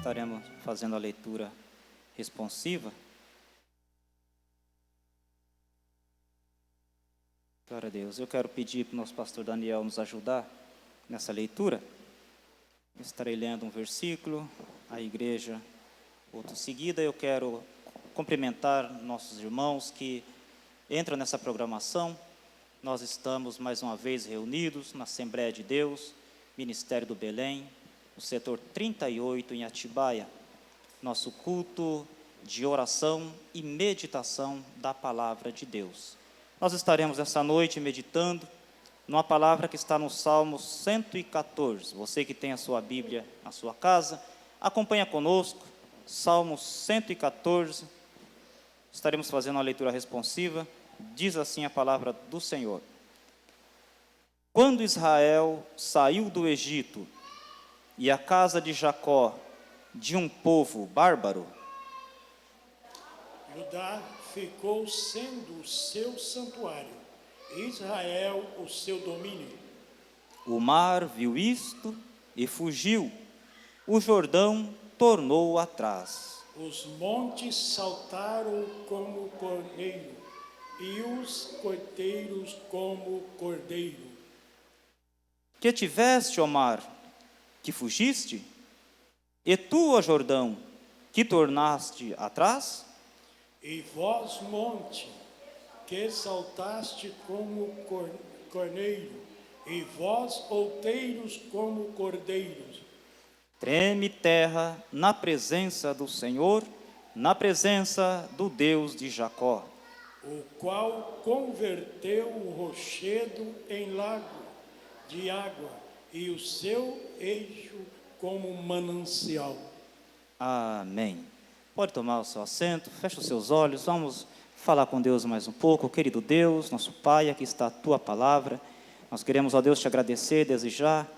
Estaremos fazendo a leitura responsiva. Glória a Deus. Eu quero pedir para o nosso pastor Daniel nos ajudar nessa leitura. Eu estarei lendo um versículo, a igreja outro seguida. Eu quero cumprimentar nossos irmãos que entram nessa programação. Nós estamos mais uma vez reunidos na Assembleia de Deus, Ministério do Belém, no setor 38 em Atibaia. Nosso culto de oração e meditação da Palavra de Deus. Nós estaremos essa noite meditando numa palavra que está no Salmo 114. Você que tem a sua Bíblia na sua casa, acompanha conosco, Salmo 114. Estaremos fazendo uma leitura responsiva. Diz assim a palavra do Senhor. Quando Israel saiu do Egito e a casa de Jacó de um povo bárbaro, Judá ficou sendo o seu santuário, Israel o seu domínio. O mar viu isto e fugiu, o Jordão tornou atrás. Os montes saltaram como cordeiro, e os corteiros como cordeiro. Que tiveste, ó mar, que fugiste? E tu, ó Jordão, que tornaste atrás? E vós, monte, que saltaste como corneiro, e vós, outeiros, como cordeiros. Treme terra na presença do Senhor, na presença do Deus de Jacó, O qual converteu o rochedo em lago de água, e o seu eixo como manancial. Amém. Pode tomar o seu assento, fecha os seus olhos, vamos falar com Deus mais um pouco. Querido Deus, nosso Pai, aqui está a Tua palavra. Nós queremos, ó Deus, te agradecer, desejar,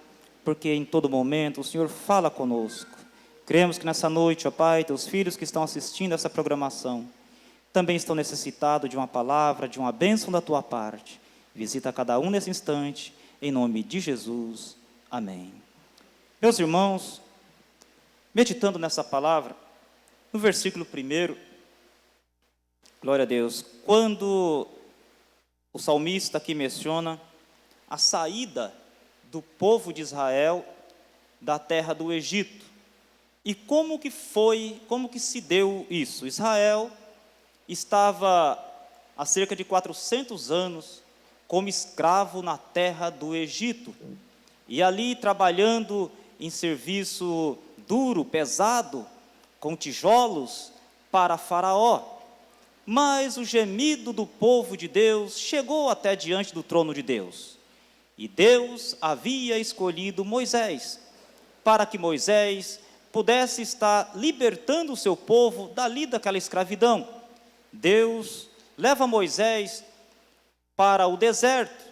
porque em todo momento o Senhor fala conosco. Cremos que nessa noite, ó Pai, Teus filhos que estão assistindo essa programação, também estão necessitados de uma palavra, de uma bênção da Tua parte. Visita cada um nesse instante, em nome de Jesus. Amém. Meus irmãos, meditando nessa palavra, no versículo 1, glória a Deus, quando o salmista aqui menciona a saída do povo de Israel da terra do Egito. E como que se deu isso? Israel estava há cerca de 400 anos como escravo na terra do Egito. E ali trabalhando em serviço duro, pesado, com tijolos para Faraó. Mas o gemido do povo de Deus chegou até diante do trono de Deus. E Deus havia escolhido Moisés, para que Moisés pudesse estar libertando o seu povo dali daquela escravidão. Deus leva Moisés para o deserto.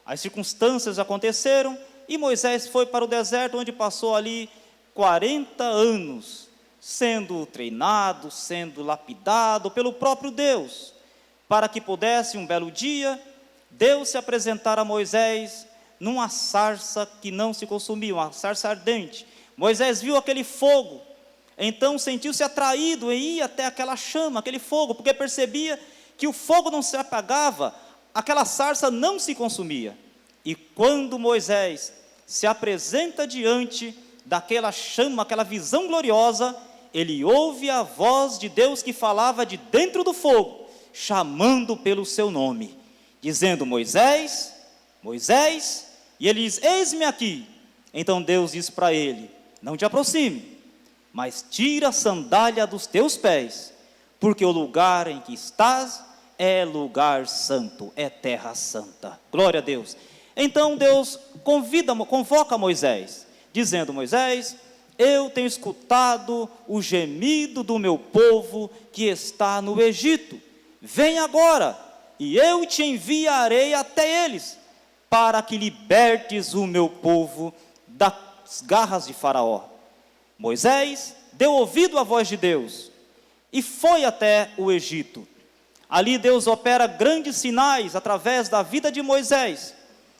As circunstâncias aconteceram e Moisés foi para o deserto, onde passou ali 40 anos, sendo treinado, sendo lapidado pelo próprio Deus, para que pudesse um belo dia, Deus se apresentar a Moisés numa sarça que não se consumia, uma sarça ardente. Moisés viu aquele fogo, então sentiu-se atraído em ir até aquela chama, aquele fogo, porque percebia que o fogo não se apagava, aquela sarça não se consumia. E quando Moisés se apresenta diante daquela chama, aquela visão gloriosa, ele ouve a voz de Deus que falava de dentro do fogo, chamando pelo seu nome, dizendo: Moisés, Moisés, e ele diz: eis-me aqui. Então Deus diz para ele: não te aproxime, mas tira a sandália dos teus pés, porque o lugar em que estás é lugar santo, é terra santa. Glória a Deus. Então Deus convoca Moisés, dizendo: Moisés, eu tenho escutado o gemido do meu povo que está no Egito. Vem agora, e eu te enviarei até eles, para que libertes o meu povo das garras de Faraó. Moisés deu ouvido à voz de Deus e foi até o Egito. Ali Deus opera grandes sinais através da vida de Moisés.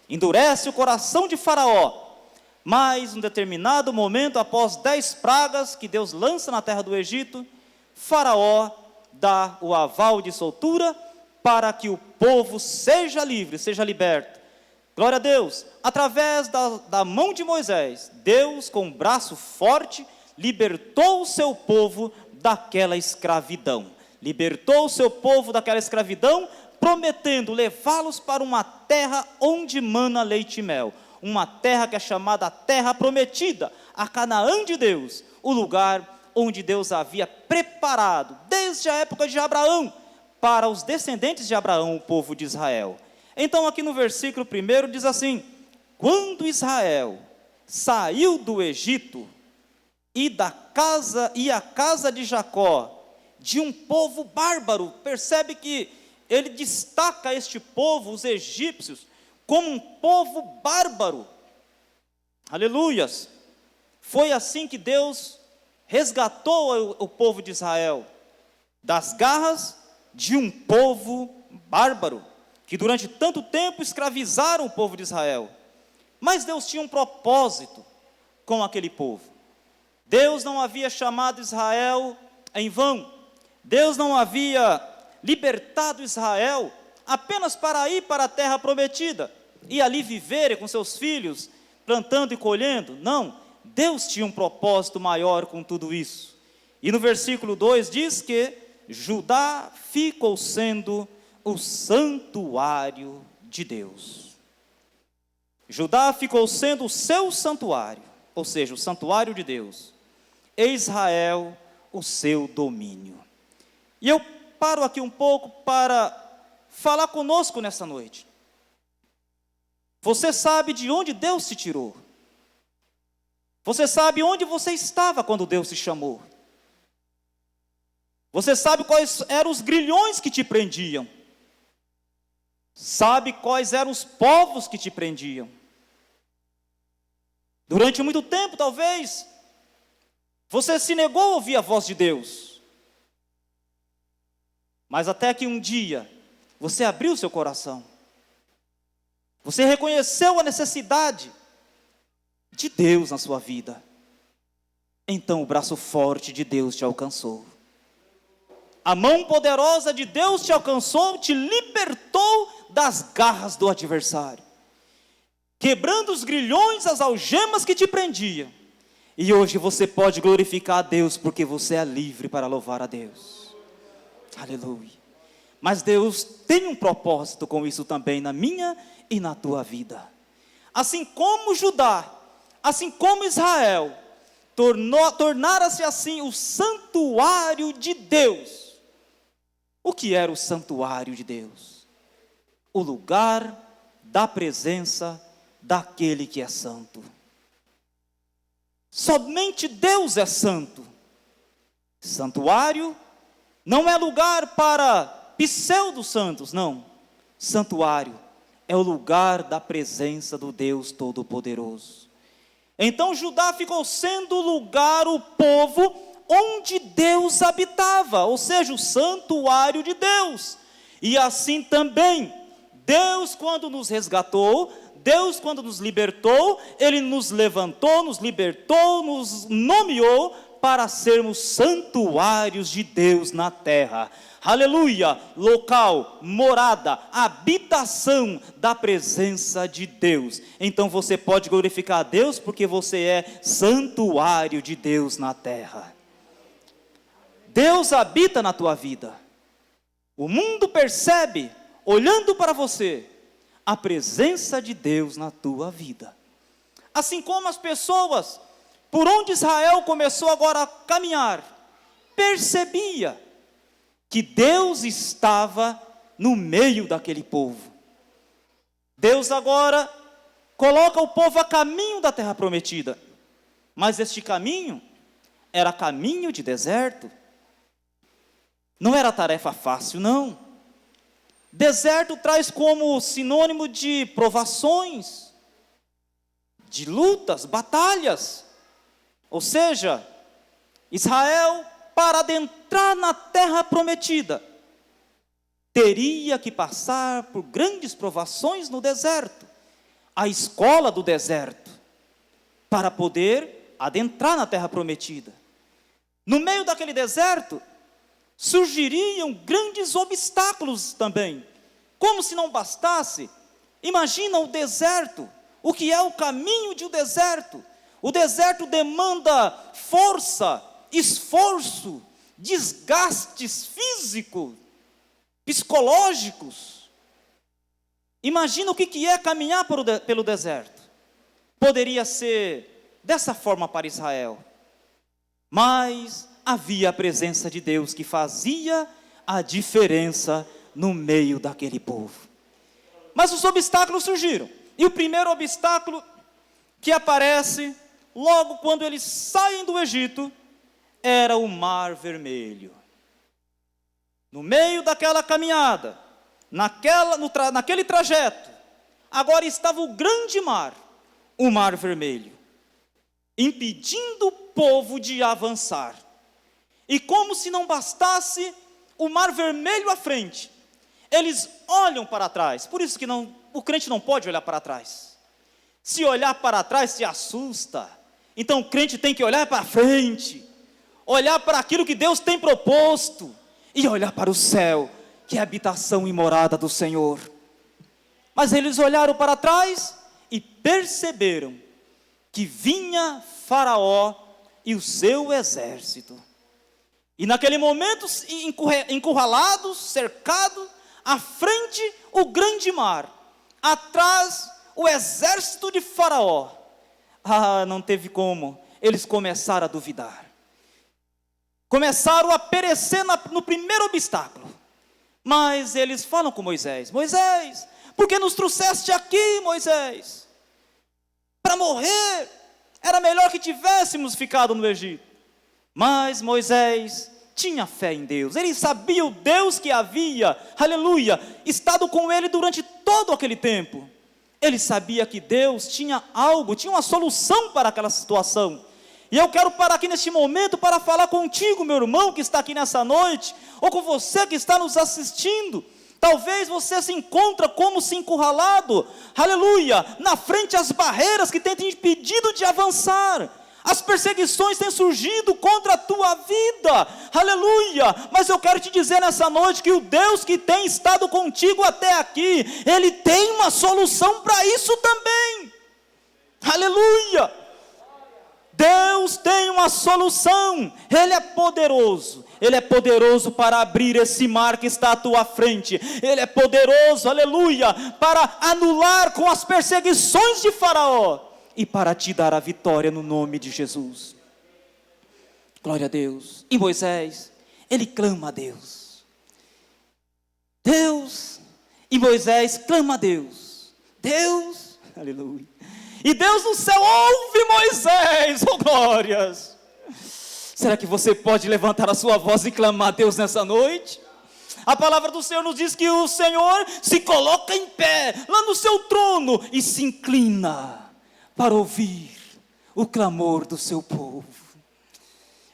Endurece o coração de Faraó, Mas, num determinado momento, após 10 pragas que Deus lança na terra do Egito, Faraó dá o aval de soltura para que o povo seja livre, seja liberto. Glória a Deus. Através da mão de Moisés, Deus, com um braço forte, libertou o seu povo daquela escravidão. Libertou o seu povo daquela escravidão, prometendo levá-los para uma terra onde mana leite e mel. Uma terra que é chamada Terra Prometida, a Canaã de Deus, o lugar onde Deus havia preparado, desde a época de Abraão, para os descendentes de Abraão, o povo de Israel. Então aqui no versículo 1 diz assim: quando Israel saiu do Egito e a casa de Jacó, de um povo bárbaro, percebe que ele destaca este povo, os egípcios, como um povo bárbaro. Aleluias. Foi assim que Deus resgatou o povo de Israel das garras de um povo bárbaro, que durante tanto tempo escravizaram o povo de Israel. Mas Deus tinha um propósito com aquele povo. Deus não havia chamado Israel em vão. Deus não havia libertado Israel apenas para ir para a terra prometida e ali viverem com seus filhos, plantando e colhendo. Não, Deus tinha um propósito maior com tudo isso. E no versículo 2 diz que Judá ficou sendo o santuário de Deus. Judá ficou sendo o seu santuário, ou seja, o santuário de Deus. E Israel, o seu domínio. E eu paro aqui um pouco para falar conosco nessa noite. Você sabe de onde Deus te tirou? Você sabe onde você estava quando Deus te chamou? Você sabe quais eram os grilhões que te prendiam? Sabe quais eram os povos que te prendiam? Durante muito tempo, talvez, você se negou a ouvir a voz de Deus. Mas até que um dia, você abriu seu coração. Você reconheceu a necessidade de Deus na sua vida. Então o braço forte de Deus te alcançou. A mão poderosa de Deus te alcançou, te libertou das garras do adversário, quebrando os grilhões, as algemas que te prendiam. E hoje você pode glorificar a Deus, porque você é livre para louvar a Deus. Aleluia. Mas Deus tem um propósito com isso também na minha e na tua vida. Assim como Judá, assim como Israel, tornara-se assim o santuário de Deus. O que era o santuário de Deus? O lugar da presença daquele que é santo. Somente Deus é santo. Santuário não é lugar para pseudo-santos, não. Santuário é o lugar da presença do Deus Todo-Poderoso. Então Judá ficou sendo o lugar, o povo, onde Deus habitava, ou seja, o santuário de Deus. E assim também, Deus quando nos resgatou, Deus quando nos libertou, Ele nos levantou, nos libertou, nos nomeou para sermos santuários de Deus na terra. Aleluia, local, morada, habitação da presença de Deus. Então você pode glorificar a Deus porque você é santuário de Deus na terra. Deus habita na tua vida. O mundo percebe, olhando para você, a presença de Deus na tua vida. Assim como as pessoas, por onde Israel começou agora a caminhar, percebia que Deus estava no meio daquele povo. Deus agora coloca o povo a caminho da terra prometida. Mas este caminho era caminho de deserto. Não era tarefa fácil, não. Deserto traz como sinônimo de provações, de lutas, batalhas. Ou seja, Israel, para adentrar na terra prometida, teria que passar por grandes provações no deserto, a escola do deserto. para poder adentrar na terra prometida. No meio daquele deserto, surgiriam grandes obstáculos também. Como se não bastasse, imagina o deserto, o que é o caminho de um deserto. O deserto demanda força, esforço, desgastes físicos, psicológicos. Imagina o que é caminhar pelo deserto. Poderia ser dessa forma para Israel, mas havia a presença de Deus que fazia a diferença no meio daquele povo. Mas os obstáculos surgiram, e o primeiro obstáculo que aparece logo quando eles saem do Egito era o Mar Vermelho. No meio daquela caminhada, naquele trajeto, agora estava o grande mar, o Mar Vermelho, impedindo o povo de avançar. E como se não bastasse o Mar Vermelho à frente, eles olham para trás. Por isso que o crente não pode olhar para trás. Se olhar para trás se assusta. Então o crente tem que olhar para frente, olhar para aquilo que Deus tem proposto e olhar para o céu, que é a habitação e morada do Senhor. Mas eles olharam para trás e perceberam que vinha Faraó e o seu exército. E naquele momento, encurralados, cercados, à frente o grande mar, atrás o exército de Faraó. Não teve como, eles começaram a duvidar. Começaram a perecer no primeiro obstáculo. Mas eles falam com Moisés: Moisés, por que nos trouxeste aqui, Moisés? Para morrer, era melhor que tivéssemos ficado no Egito. Mas Moisés tinha fé em Deus, ele sabia o Deus que havia, aleluia, estado com ele durante todo aquele tempo. Ele sabia que Deus tinha algo, tinha uma solução para aquela situação. E eu quero parar aqui neste momento para falar contigo, meu irmão, que está aqui nessa noite, ou com você que está nos assistindo. Talvez você se encontra como se encurralado, aleluia, na frente às barreiras que têm te impedido de avançar. As perseguições têm surgido contra a tua vida, aleluia. Mas eu quero te dizer nessa noite que o Deus que tem estado contigo até aqui, Ele tem uma solução para isso também, aleluia. Deus tem uma solução, Ele é poderoso para abrir esse mar que está à tua frente, Ele é poderoso, aleluia, para anular com as perseguições de Faraó, e para te dar a vitória no nome de Jesus. Glória a Deus. E Moisés, ele clama a Deus. E Moisés clama a Deus. Deus, aleluia. E Deus no céu ouve Moisés, oh glórias. Será que você pode levantar a sua voz e clamar a Deus nessa noite? A palavra do Senhor nos diz que o Senhor se coloca em pé, lá no seu trono, e se inclina para ouvir o clamor do seu povo.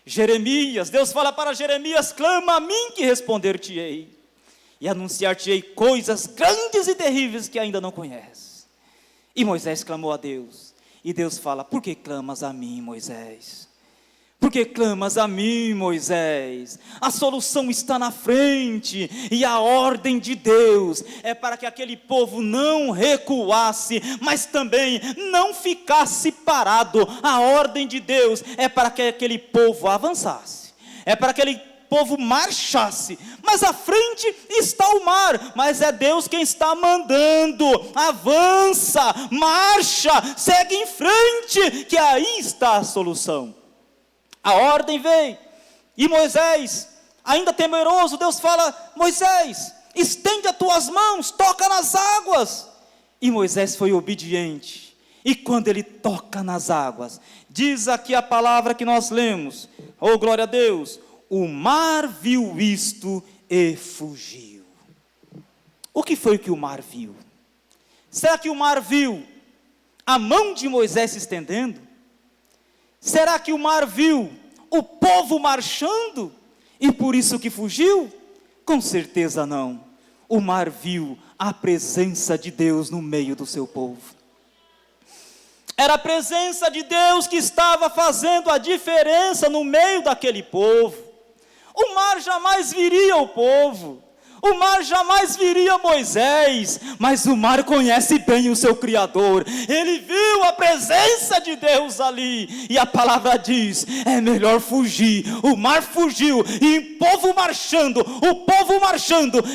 Jeremias, Deus fala para Jeremias: clama a mim que responder-te-ei, e anunciar-te-ei coisas grandes e terríveis que ainda não conheces. E Moisés clamou a Deus, e Deus fala: por que clamas a mim, Moisés? Por que clamas a mim, Moisés? A solução está na frente, e a ordem de Deus é para que aquele povo não recuasse, mas também não ficasse parado. A ordem de Deus é para que aquele povo avançasse, é para que aquele povo marchasse, mas à frente está o mar, mas é Deus quem está mandando: avança, marcha, segue em frente, que aí está a solução. A ordem vem, e Moisés, ainda temeroso, Deus fala: Moisés, estende as tuas mãos, toca nas águas. E Moisés foi obediente, e quando ele toca nas águas, diz aqui a palavra que nós lemos, oh glória a Deus, o mar viu isto e fugiu. O que foi que o mar viu? Será que o mar viu a mão de Moisés se estendendo? Será que o mar viu o povo marchando e por isso que fugiu? Com certeza não. O mar viu a presença de Deus no meio do seu povo. Era a presença de Deus que estava fazendo a diferença no meio daquele povo. O mar jamais viria o povo, o mar jamais viria Moisés, mas o mar conhece bem o seu Criador. Ele viu a presença de Deus ali, e a palavra diz, é melhor fugir. O mar fugiu, e o povo marchando,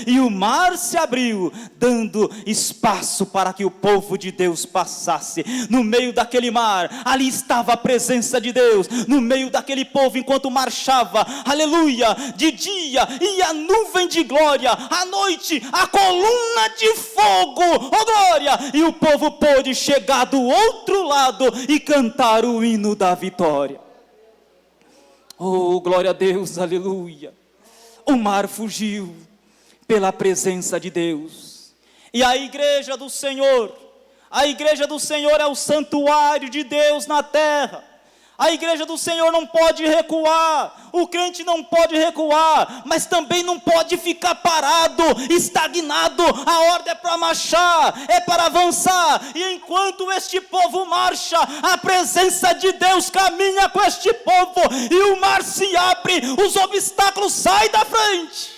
e o mar se abriu, dando espaço para que o povo de Deus passasse. No meio daquele mar, ali estava a presença de Deus, no meio daquele povo, enquanto marchava, aleluia, de dia, e a nuvem de glória, à noite, a coluna de fogo, oh glória, e o povo pôde chegar do outro lado e cantar o hino da vitória. Oh glória a Deus, aleluia. O mar fugiu pela presença de Deus. E a igreja do Senhor é o santuário de Deus na terra. A igreja do Senhor não pode recuar, o crente não pode recuar, mas também não pode ficar parado, estagnado. A ordem é para marchar, é para avançar, e enquanto este povo marcha, a presença de Deus caminha com este povo, e o mar se abre, os obstáculos saem da frente.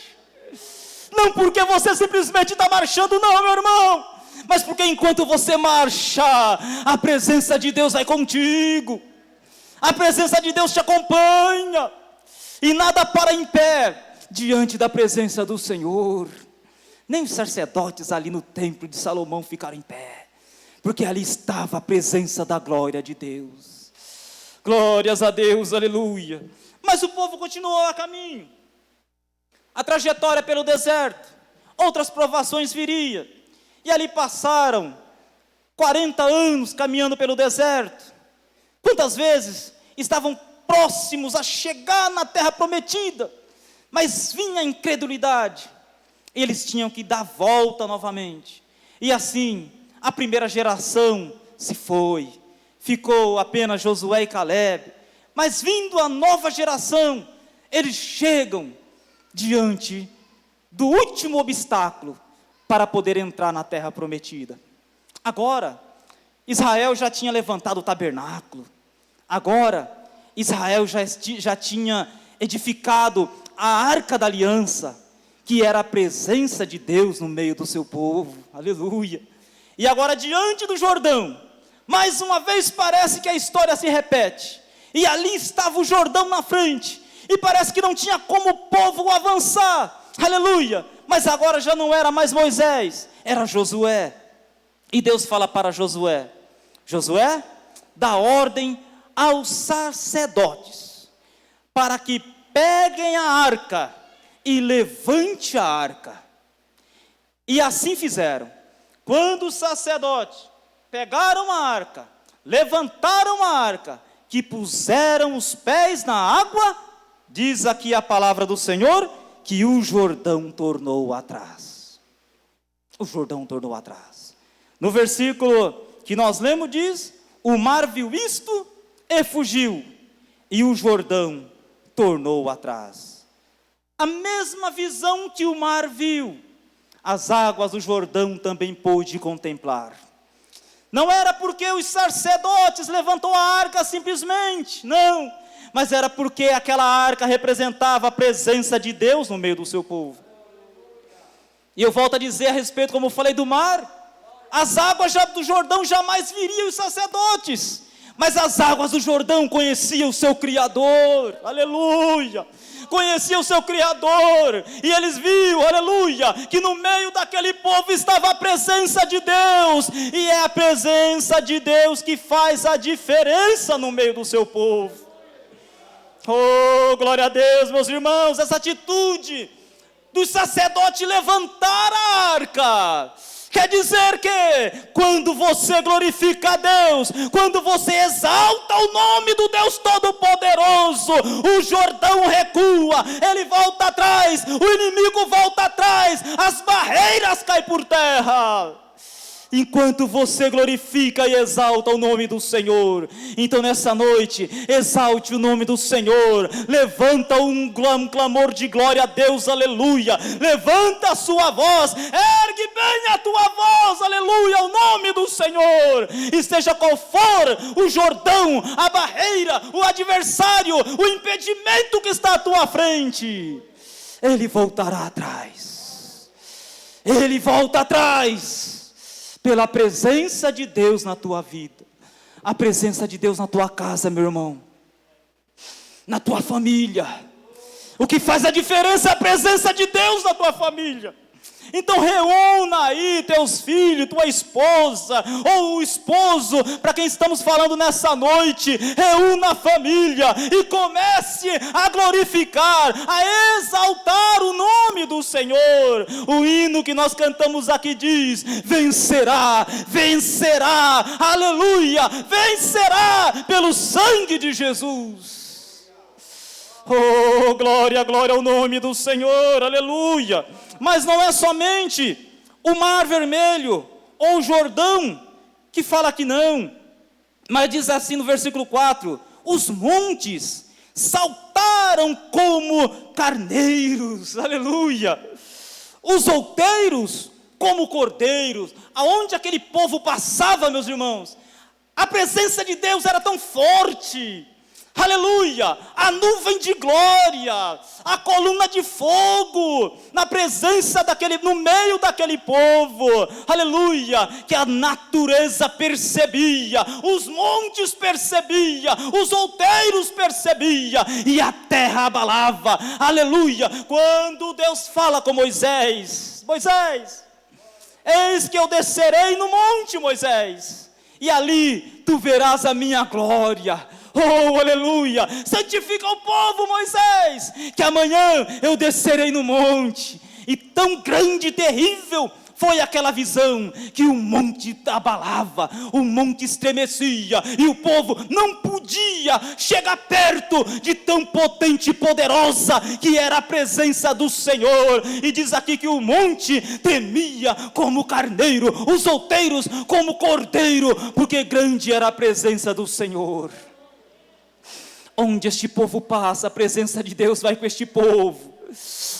Não porque você simplesmente está marchando, não, meu irmão, mas porque enquanto você marcha, a presença de Deus vai contigo. A presença de Deus te acompanha, e nada para em pé diante da presença do Senhor. Nem os sacerdotes ali no templo de Salomão ficaram em pé, porque ali estava a presença da glória de Deus. Glórias a Deus, aleluia. Mas o povo continuou a caminho, a trajetória pelo deserto, outras provações viriam, e ali passaram 40 anos caminhando pelo deserto. Quantas vezes estavam próximos a chegar na terra prometida, mas vinha a incredulidade, eles tinham que dar volta novamente, e assim, a primeira geração se foi, ficou apenas Josué e Calebe, mas vindo a nova geração, eles chegam diante do último obstáculo, para poder entrar na terra prometida. Agora, Israel já tinha levantado o tabernáculo, agora, Israel já tinha edificado a arca da aliança, que era a presença de Deus no meio do seu povo, aleluia. E agora diante do Jordão, mais uma vez parece que a história se repete, e ali estava o Jordão na frente, e parece que não tinha como o povo avançar, aleluia, mas agora já não era mais Moisés, era Josué, e Deus fala para Josué, Josué, dá ordem aos sacerdotes, para que peguem a arca, e levante a arca, e assim fizeram. Quando os sacerdotes pegaram a arca, levantaram a arca, que puseram os pés na água, diz aqui a palavra do Senhor, que o Jordão tornou atrás. O Jordão tornou atrás. No versículo que nós lemos diz, o mar viu isto e fugiu, e o Jordão tornou atrás. A mesma visão que o mar viu, as águas do Jordão também pôde contemplar. Não era porque os sacerdotes levantou a arca simplesmente, não, mas era porque aquela arca representava a presença de Deus no meio do seu povo. E eu volto a dizer a respeito, como eu falei do mar, as águas do Jordão jamais viriam os sacerdotes, mas as águas do Jordão conheciam o seu Criador, aleluia, conheciam o seu Criador, e eles viram, aleluia, que no meio daquele povo estava a presença de Deus, e é a presença de Deus que faz a diferença no meio do seu povo. Oh, glória a Deus, meus irmãos, essa atitude do sacerdote levantar a arca, quer dizer que, quando você glorifica a Deus, quando você exalta o nome do Deus Todo-Poderoso, o Jordão recua, ele volta atrás, o inimigo volta atrás, as barreiras caem por terra. enquanto você glorifica e exalta o nome do Senhor. Então nessa noite, exalte o nome do Senhor, levanta um clamor de glória a Deus, aleluia, levanta a sua voz, ergue bem a tua voz, aleluia, ao nome do Senhor. E seja qual for o Jordão, a barreira, o adversário, o impedimento que está à tua frente, ele voltará atrás, ele volta atrás, pela presença de Deus na tua vida, a presença de Deus na tua casa, meu irmão, na tua família. O que faz a diferença é a presença de Deus na tua família. Então reúna aí teus filhos, tua esposa, ou o esposo, para quem estamos falando nessa noite, reúna a família, e comece a glorificar, a exaltar o nome do Senhor. O hino que nós cantamos aqui diz: vencerá, vencerá, aleluia, vencerá pelo sangue de Jesus. Oh, glória, glória ao nome do Senhor, aleluia. Mas não é somente o Mar Vermelho ou o Jordão que fala que não, mas diz assim no versículo 4: os montes saltaram como carneiros, aleluia, os outeiros como cordeiros. Aonde aquele povo passava, meus irmãos, a presença de Deus era tão forte, aleluia, a nuvem de glória, a coluna de fogo, na presença no meio daquele povo, aleluia, que a natureza percebia, os montes percebia, os outeiros percebia, e a terra abalava, aleluia. Quando Deus fala com Moisés: Moisés, eis que eu descerei no monte, Moisés, e ali tu verás a minha glória. Oh, aleluia, santifica o povo, Moisés, que amanhã eu descerei no monte. E tão grande e terrível foi aquela visão, que o monte abalava, o monte estremecia, e o povo não podia chegar perto de tão potente e poderosa que era a presença do Senhor. E diz aqui que o monte tremia como carneiro, os outeiros como cordeiro, porque grande era a presença do Senhor. Onde este povo passa, a presença de Deus vai com este povo.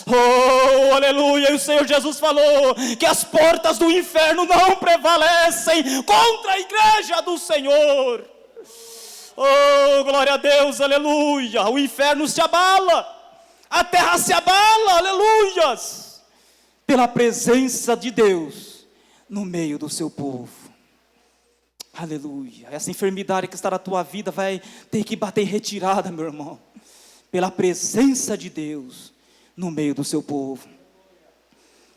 Oh, aleluia. E o Senhor Jesus falou que as portas do inferno não prevalecem contra a igreja do Senhor. Oh, glória a Deus, aleluia. O inferno se abala, a terra se abala, aleluias, pela presença de Deus no meio do seu povo. Aleluia. Essa enfermidade que está na tua vida vai ter que bater em retirada, meu irmão, pela presença de Deus no meio do seu povo.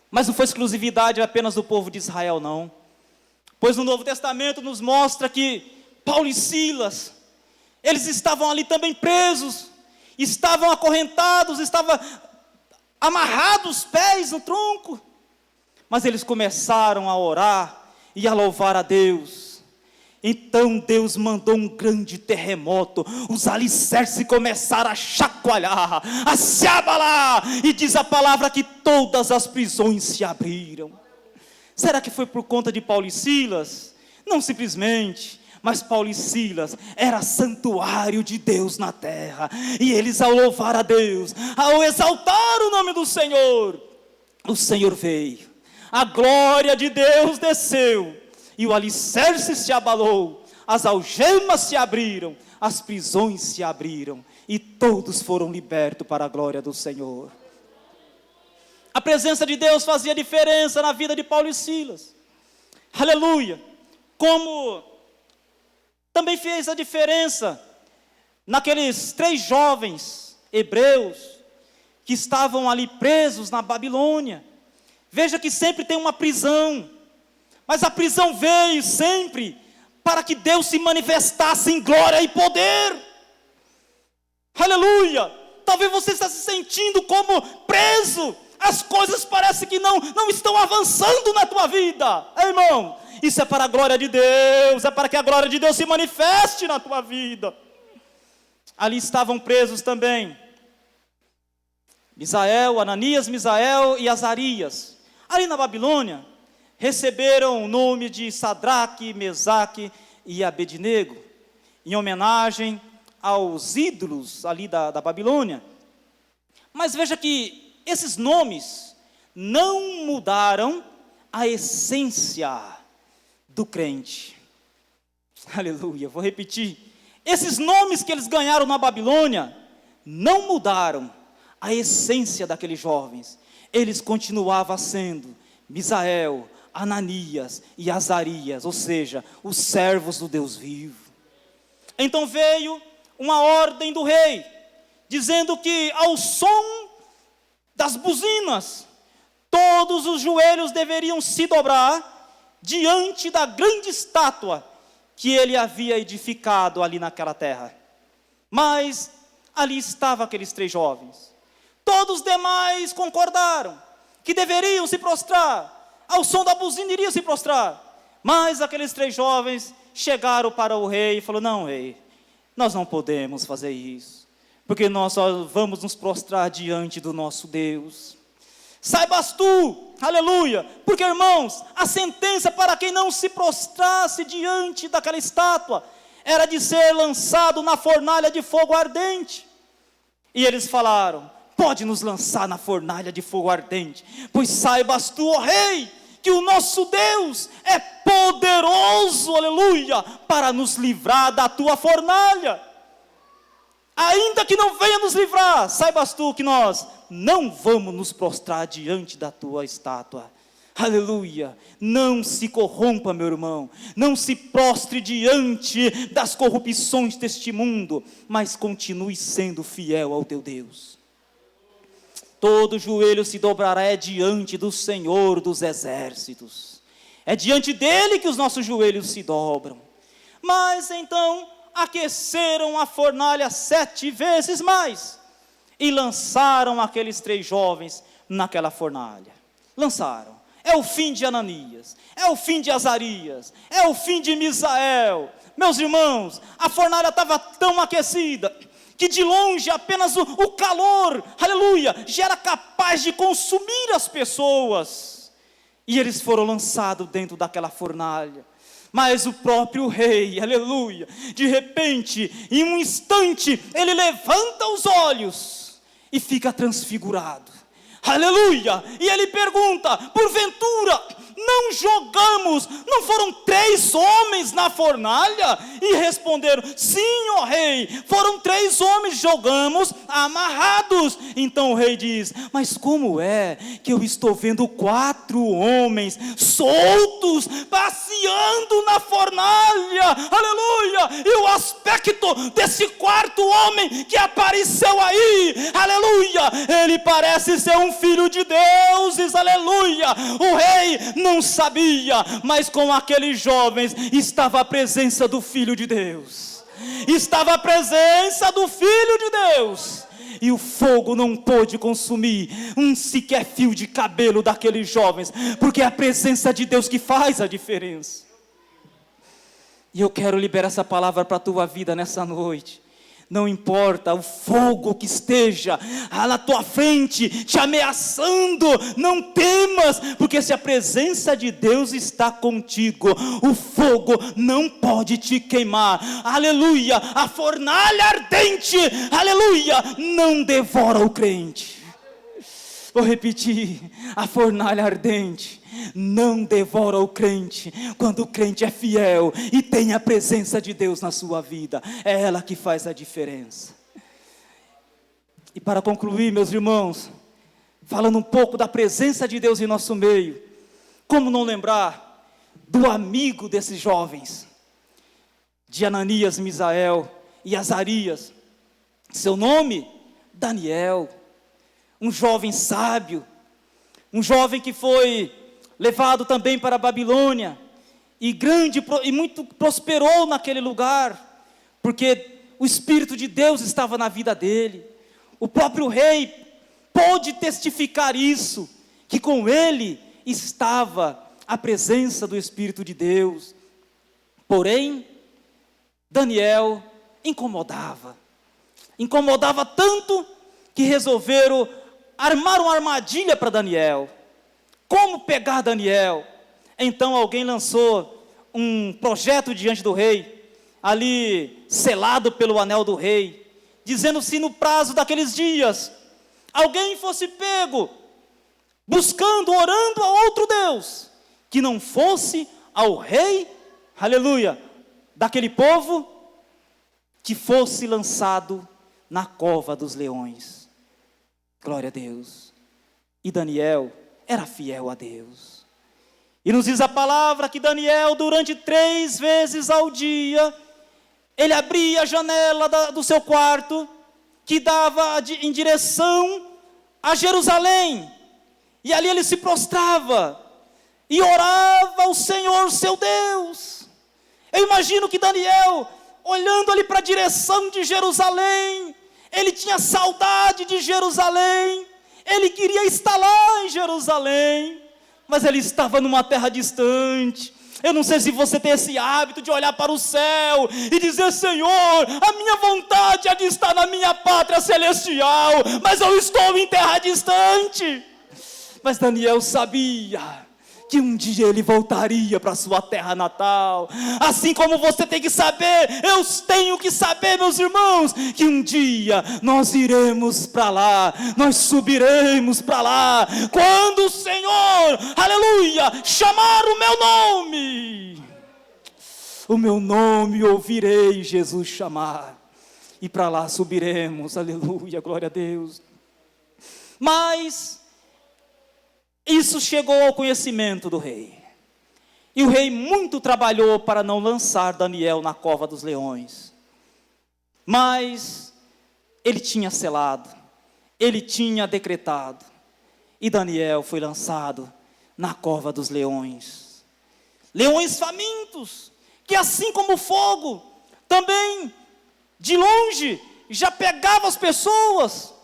Mas não foi exclusividade apenas do povo de Israel, não. Pois no Novo Testamento nos mostra que Paulo e Silas, eles estavam ali também presos, estavam acorrentados, estavam amarrados os pés no tronco, mas eles começaram a orar e a louvar a Deus. Então Deus mandou um grande terremoto, os alicerces começaram a chacoalhar, a se abalar, e diz a palavra que todas as prisões se abriram. Será que foi por conta de Paulo e Silas? Não simplesmente, mas Paulo e Silas era santuário de Deus na terra, e eles, ao louvar a Deus, ao exaltar o nome do Senhor, o Senhor veio, a glória de Deus desceu, e o alicerce se abalou, as algemas se abriram, as prisões se abriram, e todos foram libertos para a glória do Senhor. A presença de Deus fazia diferença na vida de Paulo e Silas, aleluia, como também fez a diferença naqueles 3 jovens hebreus que estavam ali presos na Babilônia. Veja que sempre tem uma prisão, mas a prisão veio sempre para que Deus se manifestasse em glória e poder. Aleluia. Talvez você está se sentindo como preso, as coisas parecem que não estão avançando na tua vida, irmão. Isso é para a glória de Deus, é para que a glória de Deus se manifeste na tua vida. Ali estavam presos também Misael, Ananias, Misael e Azarias. Ali na Babilônia, receberam o nome de Sadraque, Mesaque e Abednego, em homenagem aos ídolos ali da Babilônia. Mas veja que esses nomes não mudaram a essência do crente. Aleluia, vou repetir. Esses nomes que eles ganharam na Babilônia não mudaram a essência daqueles jovens. Eles continuavam sendo Misael, Ananias e Azarias, ou seja, os servos do Deus vivo. Então veio uma ordem do rei, dizendo que ao som das buzinas, todos os joelhos deveriam se dobrar diante da grande estátua que ele havia edificado ali naquela terra. Mas ali estavam aqueles 3 jovens. Todos os demais concordaram que deveriam se prostrar, ao som da buzina iriam se prostrar. Mas aqueles 3 jovens chegaram para o rei e falaram: não, rei, nós não podemos fazer isso, porque nós só vamos nos prostrar diante do nosso Deus. Saibas tu, aleluia, porque irmãos, a sentença para quem não se prostrasse diante daquela estátua era de ser lançado na fornalha de fogo ardente. E eles falaram: pode nos lançar na fornalha de fogo ardente, pois saibas tu, ó rei, que o nosso Deus é poderoso, aleluia, para nos livrar da tua fornalha. Ainda que não venha nos livrar, saibas tu que nós não vamos nos prostrar diante da tua estátua. Aleluia, não se corrompa, meu irmão, não se prostre diante das corrupções deste mundo, mas continue sendo fiel ao teu Deus. Todo joelho se dobrará diante do Senhor dos exércitos, é diante dele que os nossos joelhos se dobram. Mas então aqueceram a fornalha 7 vezes mais, e lançaram aqueles 3 jovens naquela fornalha. Lançaram. É o fim de Ananias, é o fim de Azarias, é o fim de Misael. Meus irmãos, a fornalha estava tão aquecida, que de longe apenas o calor, aleluia, já era capaz de consumir as pessoas. E eles foram lançados dentro daquela fornalha. Mas o próprio rei, aleluia, de repente, em um instante, ele levanta os olhos e fica transfigurado, aleluia, e ele pergunta: porventura, não foram 3 homens na fornalha? E responderam: sim, ó rei, foram 3 homens, jogamos amarrados. Então o rei diz: mas como é que eu estou vendo 4 homens soltos, passeando na fornalha, aleluia, e o aspecto desse 4º homem que apareceu aí, aleluia, ele parece ser um filho de deuses, aleluia. O rei não sabia, mas com aqueles jovens estava a presença do Filho de Deus, estava a presença do Filho de Deus, e o fogo não pôde consumir um sequer fio de cabelo daqueles jovens, porque é a presença de Deus que faz a diferença. E eu quero liberar essa palavra para a tua vida nessa noite. Não importa o fogo que esteja na tua frente, te ameaçando, não temas, porque se a presença de Deus está contigo, o fogo não pode te queimar, aleluia, a fornalha ardente, aleluia, não devora o crente. Vou repetir: a fornalha ardente não devora o crente, quando o crente é fiel e tem a presença de Deus na sua vida, é ela que faz a diferença. E para concluir, meus irmãos, falando um pouco da presença de Deus em nosso meio, como não lembrar do amigo desses jovens, de Ananias, Misael e Azarias, seu nome? Daniel, um jovem sábio, um jovem que foi levado também para a Babilônia, e muito prosperou naquele lugar, porque o Espírito de Deus estava na vida dele. O próprio rei pôde testificar isso, que com ele estava a presença do Espírito de Deus. Porém, Daniel incomodava tanto, que resolveram armar uma armadilha para Daniel. Como pegar Daniel? Então alguém lançou um projeto diante do rei, ali selado pelo anel do rei, dizendo: se no prazo daqueles dias alguém fosse pego buscando, orando a outro Deus, que não fosse ao rei, aleluia, daquele povo, que fosse lançado na cova dos leões. Glória a Deus. E Daniel era fiel a Deus. E nos diz a palavra que Daniel, durante 3 vezes ao dia, ele abria a janela do seu quarto, que dava em direção a Jerusalém, e ali ele se prostrava e orava ao Senhor seu Deus. Eu imagino que Daniel, olhando ali para a direção de Jerusalém, ele tinha saudade de Jerusalém, ele queria estar lá em Jerusalém, mas ele estava numa terra distante. Eu não sei se você tem esse hábito de olhar para o céu e dizer: Senhor, a minha vontade é de estar na minha pátria celestial, mas eu estou em terra distante. Mas Daniel sabia que um dia ele voltaria para a sua terra natal. Assim como você tem que saber, eu tenho que saber, meus irmãos, que um dia nós iremos para lá, nós subiremos para lá, quando o Senhor, aleluia, chamar o meu nome ouvirei Jesus chamar, e para lá subiremos, aleluia, glória a Deus. Mas isso chegou ao conhecimento do rei, e o rei muito trabalhou para não lançar Daniel na cova dos leões, mas ele tinha selado, ele tinha decretado, e Daniel foi lançado na cova dos leões. Leões famintos, que assim como o fogo, também de longe já pegava as pessoas,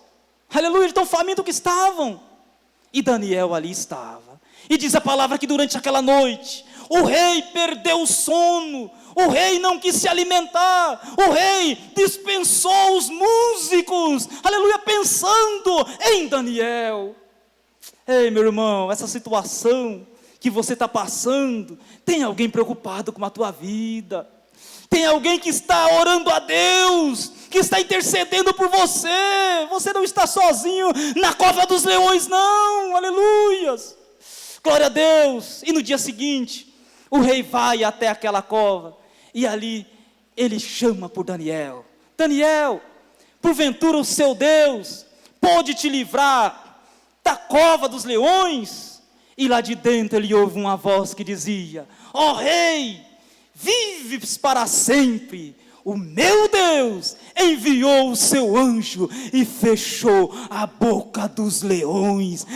aleluia, de tão famintos que estavam. E Daniel ali estava. E diz a palavra que durante aquela noite, o rei perdeu o sono, o rei não quis se alimentar, o rei dispensou os músicos, aleluia, pensando em Daniel. Ei, meu irmão, essa situação que você está passando, tem alguém preocupado com a tua vida, tem alguém que está orando a Deus, que está intercedendo por você. Você não está sozinho na cova dos leões, não, aleluias, glória a Deus. E no dia seguinte, o rei vai até aquela cova, e ali ele chama por Daniel: Daniel, porventura o seu Deus pode te livrar da cova dos leões? E lá de dentro ele ouve uma voz que dizia: ó rei, vives para sempre. O meu Deus enviou o seu anjo e fechou a boca dos leões.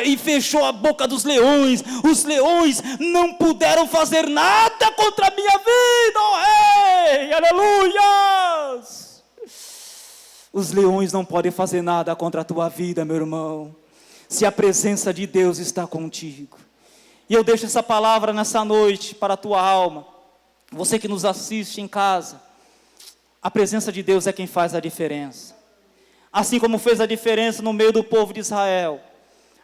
E fechou a boca dos leões. Os leões não puderam fazer nada contra a minha vida, ó rei. Aleluias! Os leões não podem fazer nada contra a tua vida, meu irmão, se a presença de Deus está contigo. E eu deixo essa palavra nessa noite para a tua alma. Você que nos assiste em casa, a presença de Deus é quem faz a diferença. Assim como fez a diferença no meio do povo de Israel,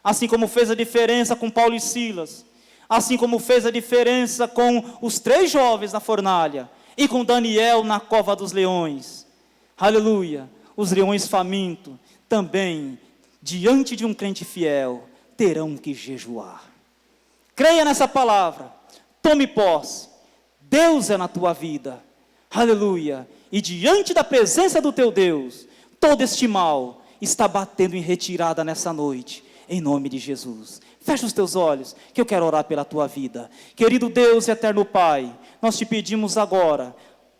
assim como fez a diferença com Paulo e Silas, assim como fez a diferença com os 3 jovens na fornalha, e com Daniel na cova dos leões. Aleluia! Os leões famintos também, diante de um crente fiel, terão que jejuar. Creia nessa palavra, tome posse. Deus é na tua vida, aleluia, e diante da presença do teu Deus, todo este mal está batendo em retirada nessa noite, em nome de Jesus. Fecha os teus olhos, que eu quero orar pela tua vida. Querido Deus e eterno Pai, nós te pedimos agora,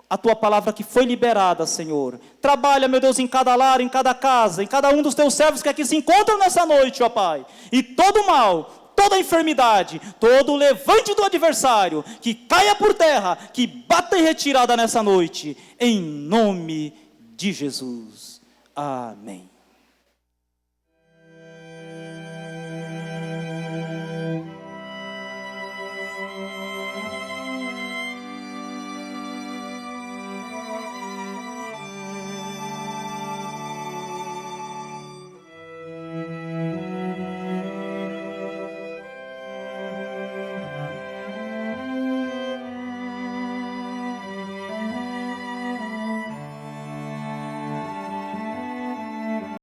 a tua palavra que foi liberada, Senhor. Trabalha, meu Deus, em cada lar, em cada casa, em cada um dos teus servos que aqui se encontram nessa noite, ó Pai, e todo mal, toda enfermidade, todo levante do adversário, que caia por terra, que bata em retirada nessa noite, em nome de Jesus. Amém.